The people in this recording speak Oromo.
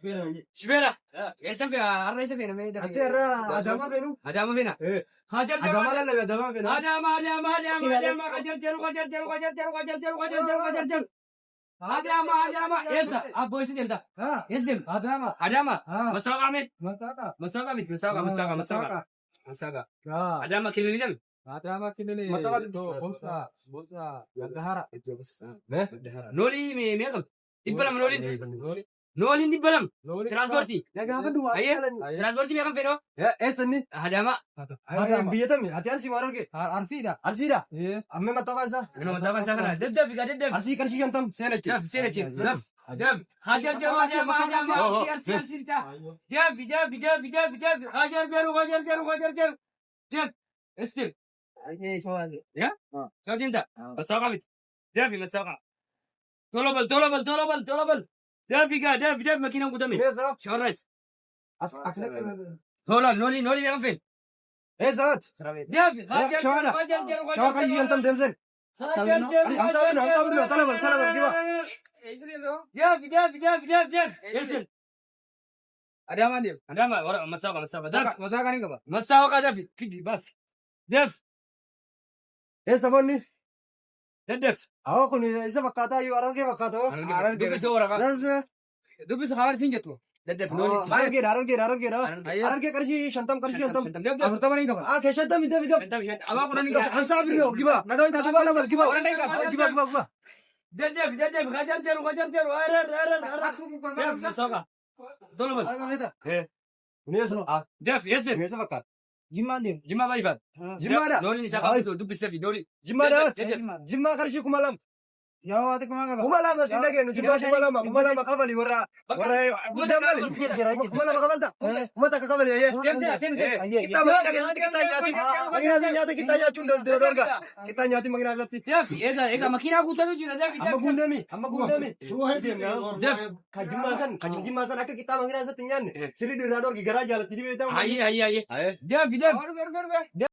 Shufeera. Eessa fe'a? Har'a eessa fe'na? Adama feenu. Adaama fe'na. Haa jaljaru. Adama lallabe adama feena. Adaama. Qajaljaru. Adaama. Eessa? Abboo eessa deemta? Eessa deemta? Adaama. Masaaqa mee? Masaaqa miti. Masaaqa. Adaama kilili deemi. Noolii meeqa? Dhibba lama nooliin. Nooliin dhibba lama. Tiraanspoortii. Tiraanspoortii meeqan fedhoo? Eessanni? Adaama. Biyyatami. Ati arsii maal arge? Arsiidha. Ammee maxxanfaa isaa? Nama tapha isaa kana daddafi gaa daddafi. Arsii qarshii 50 seena jechuudha. Daf seena jechuudha. Daf. Hajarjaru Adaama. Arsiisa. Dafi. Hajarjaru. Daf. Estir. Ya? Kau cinta? Masaaqa miti. Dafi masaaqa. Tola bal. Dafi makiinaan guutame. Eessa? Shawarraas. Asna Tola noolii meeqan fe'en? Eessaat? Dafi. Shawara qarshii 50 deemsen. Hamsaa binoo talabal giba. Dafi. Estir. Adaama masaaqa. Daf. Masaaqa dafi. Fidi bas. Daf. Eessa bonni? Daddaf. Awwa kun isa fakkaataa yoo arargee fakkaata. Dubbisa waraqaa. Dubbisa haala siin jettu. Daddaf noolii. Arargeedha. Arargee qarshii 50. 40 ni qaba. Kee 50. Abaa kun ni qaba. Hamsaa binoo giba. Talabal giba. Giba. Daddaf. Hajarjaru. Daf. Masaaqa. Tola bal. Daf. Estir. Meesa fakkaata. Jimmaa baay'ifaat. Jimmaadha. Nooliin isaa qabu dubbisteefi noolii. Jimmaadha. Jimmaa qarshii 2000. 2000 sin dhageenyu jibbaa 2000 kafali warra guddaa maali? 2000 kafalta? Uummata akka kafali ayyee. Qixxaa makiinaa nyaata qixxaa nyaachuun dorga. Qixxaa nyaati makiinaa irratti. Egaa makiinaa guutatu jira. Amma guundami. Kan jimmaa san akka qixxaa makiinaa irratti nyaanne sirrii irraa dorgi garaa jaalatti dibee ta'u. Ayyee. Dafi.